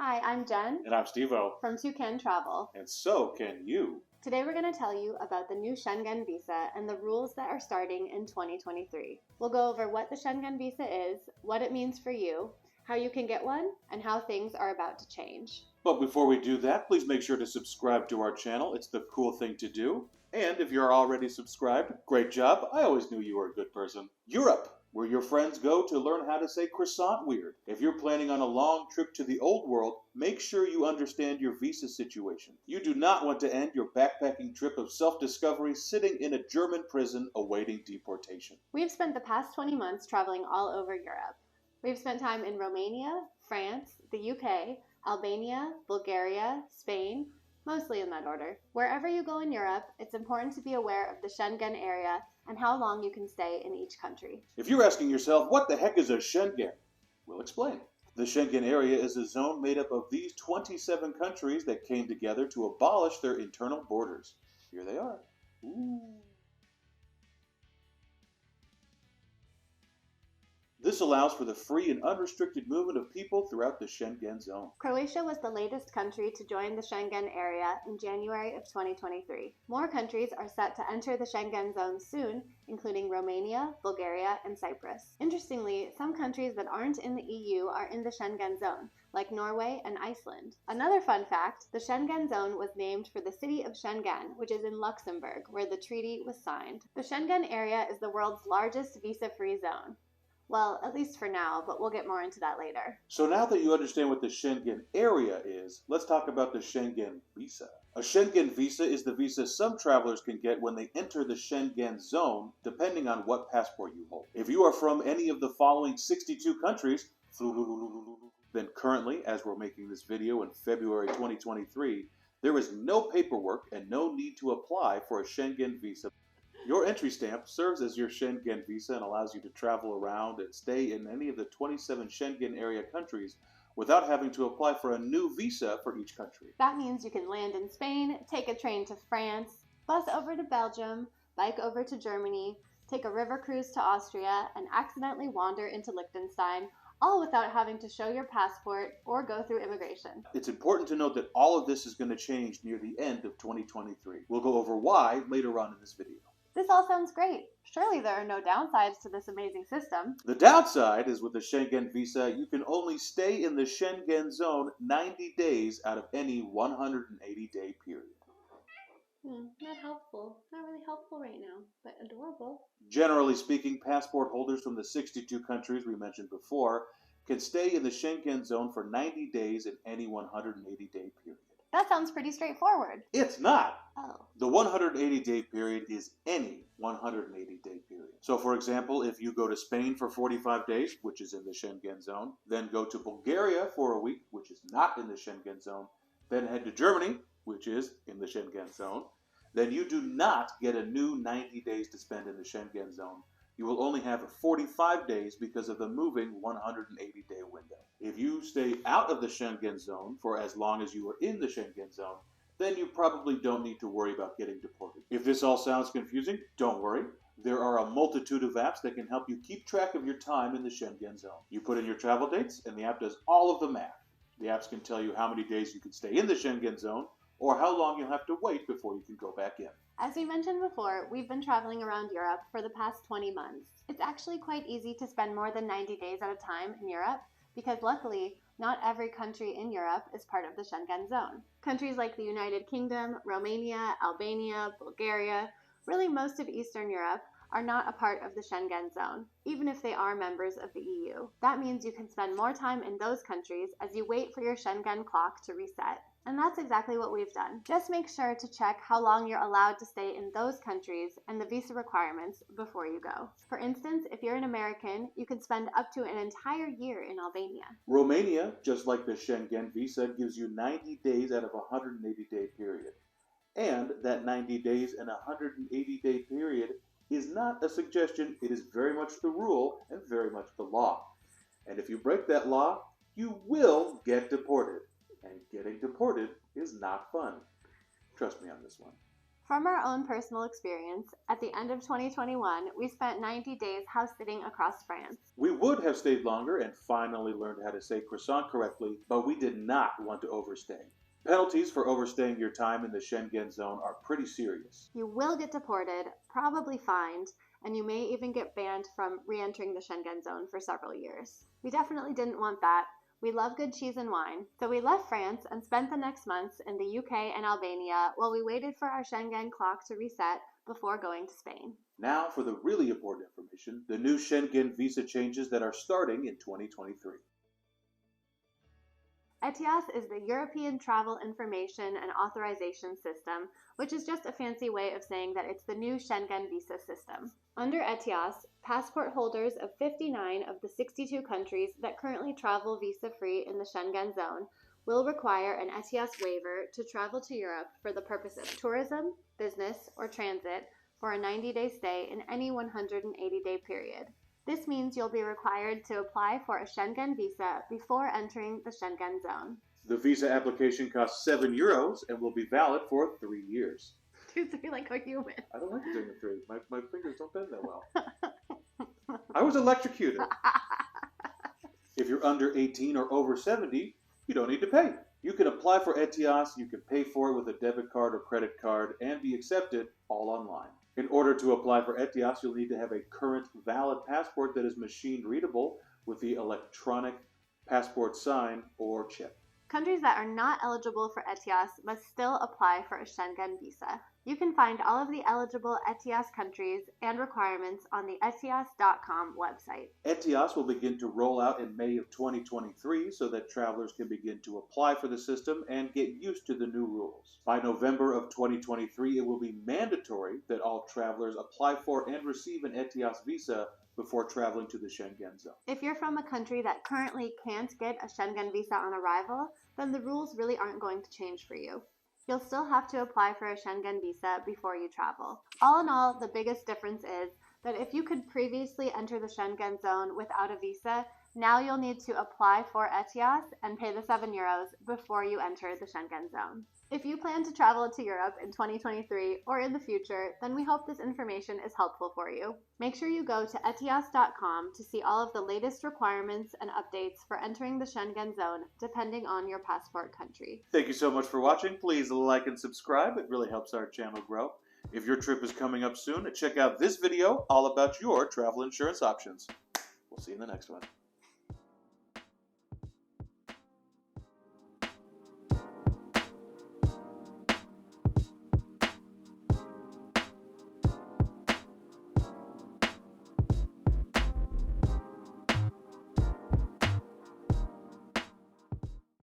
Hi, I'm Jen. And I'm Steve-O. From Two Can Travel. And so can you. Today we're going to tell you about the new Schengen visa and the rules that are starting in 2023. We'll go over what the Schengen visa is, what it means for you, how you can get one, and how things are about to change. But before we do that, please make sure to subscribe to our channel. It's the cool thing to do. And if you're already subscribed, great job. I always knew you were a good person. Europe, where your friends go to learn how to say croissant weird. If you're planning on a long trip to the old world, make sure you understand your visa situation. You do not want to end your backpacking trip of self-discovery sitting in a German prison awaiting deportation. We've spent the past 20 months traveling all over Europe. We've spent time in Romania, France, the UK, Albania, Bulgaria, Spain, mostly in that order. Wherever you go in Europe, it's important to be aware of the Schengen area and how long you can stay in each country. If you're asking yourself, what the heck is a Schengen? We'll explain. The Schengen area is a zone made up of these 27 countries that came together to abolish their internal borders. Here they are. Ooh. This allows for the free and unrestricted movement of people throughout the Schengen zone. Croatia was the latest country to join the Schengen area in January of 2023. More countries are set to enter the Schengen zone soon, including Romania, Bulgaria, and Cyprus. Interestingly, some countries that aren't in the EU are in the Schengen zone, like Norway and Iceland. Another fun fact, the Schengen zone was named for the city of Schengen, which is in Luxembourg, where the treaty was signed. The Schengen area is the world's largest visa-free zone. Well, at least for now, but we'll get more into that later. So now that you understand what the Schengen area is, let's talk about the Schengen visa. A Schengen visa is the visa some travelers can get when they enter the Schengen zone, depending on what passport you hold. If you are from any of the following 62 countries, then currently, as we're making this video in February 2023, there is no paperwork and no need to apply for a Schengen visa. Your entry stamp serves as your Schengen visa and allows you to travel around and stay in any of the 27 Schengen area countries without having to apply for a new visa for each country. That means you can land in Spain, take a train to France, bus over to Belgium, bike over to Germany, take a river cruise to Austria, and accidentally wander into Liechtenstein, all without having to show your passport or go through immigration. It's important to note that all of this is going to change near the end of 2023. We'll go over why later on in this video. This all sounds great. Surely there are no downsides to this amazing system. The downside is with the Schengen visa, you can only stay in the Schengen zone 90 days out of any 180-day period. Not helpful. Not really helpful right now, but adorable. Generally speaking, passport holders from the 62 countries we mentioned before can stay in the Schengen zone for 90 days in any 180-day period. That sounds pretty straightforward. It's not. Oh. The 180-day period is any 180-day period. So for example, if you go to Spain for 45 days, which is in the Schengen zone, then go to Bulgaria for a week, which is not in the Schengen zone, then head to Germany, which is in the Schengen zone, then you do not get a new 90 days to spend in the Schengen zone. You will only have 45 days because of the moving 180-day window. If you stay out of the Schengen zone for as long as you are in the Schengen zone, then you probably don't need to worry about getting deported. If this all sounds confusing, don't worry. There are a multitude of apps that can help you keep track of your time in the Schengen zone. You put in your travel dates, and the app does all of the math. The apps can tell you how many days you can stay in the Schengen zone, or how long you'll have to wait before you can go back in. As we mentioned before, we've been traveling around Europe for the past 20 months. It's actually quite easy to spend more than 90 days at a time in Europe because luckily, not every country in Europe is part of the Schengen zone. Countries like the United Kingdom, Romania, Albania, Bulgaria, really most of Eastern Europe, are not a part of the Schengen zone, even if they are members of the EU. That means you can spend more time in those countries as you wait for your Schengen clock to reset. And that's exactly what we've done. Just make sure to check how long you're allowed to stay in those countries and the visa requirements before you go. For instance, if you're an American, you can spend up to an entire year in Albania. Romania, just like the Schengen visa, gives you 90 days out of a 180-day period. And that 90 days and a 180-day period is not a suggestion, it is very much the rule and very much the law. And if you break that law, you will get deported. And getting deported is not fun. Trust me on this one. From our own personal experience, at the end of 2021, we spent 90 days house sitting across France. We would have stayed longer and finally learned how to say croissant correctly, but we did not want to overstay. Penalties for overstaying your time in the Schengen zone are pretty serious. You will get deported, probably fined, and you may even get banned from re-entering the Schengen zone for several years. We definitely didn't want that. We love good cheese and wine, so we left France and spent the next months in the UK and Albania while we waited for our Schengen clock to reset before going to Spain. Now for the really important information, the new Schengen visa changes that are starting in 2023. ETIAS is the European Travel Information and Authorization System, which is just a fancy way of saying that it's the new Schengen visa system. Under ETIAS, passport holders of 59 of the 62 countries that currently travel visa-free in the Schengen zone will require an ETIAS waiver to travel to Europe for the purpose of tourism, business, or transit for a 90-day stay in any 180-day period. This means you'll be required to apply for a Schengen visa before entering the Schengen zone. The visa application costs €7 and will be valid for 3 years. Dude, I feel like a human. I don't like doing the 3. My fingers don't bend that well. I was electrocuted. If you're under 18 or over 70, you don't need to pay. You can apply for ETIAS, you can pay for it with a debit card or credit card, and be accepted all online. In order to apply for ETIAS, you'll need to have a current valid passport that is machine readable with the electronic passport sign or chip. Countries that are not eligible for ETIAS must still apply for a Schengen visa. You can find all of the eligible ETIAS countries and requirements on the ETIAS.com website. ETIAS will begin to roll out in May of 2023 so that travelers can begin to apply for the system and get used to the new rules. By November of 2023, it will be mandatory that all travelers apply for and receive an ETIAS visa before traveling to the Schengen zone. If you're from a country that currently can't get a Schengen visa on arrival, then the rules really aren't going to change for you. You'll still have to apply for a Schengen visa before you travel. All in all, the biggest difference is that if you could previously enter the Schengen zone without a visa, now you'll need to apply for ETIAS and pay the €7 before you enter the Schengen zone. If you plan to travel to Europe in 2023 or in the future, then we hope this information is helpful for you. Make sure you go to ETIAS.com to see all of the latest requirements and updates for entering the Schengen zone, depending on your passport country. Thank you so much for watching. Please like and subscribe. It really helps our channel grow. If your trip is coming up soon, check out this video all about your travel insurance options. We'll see you in the next one.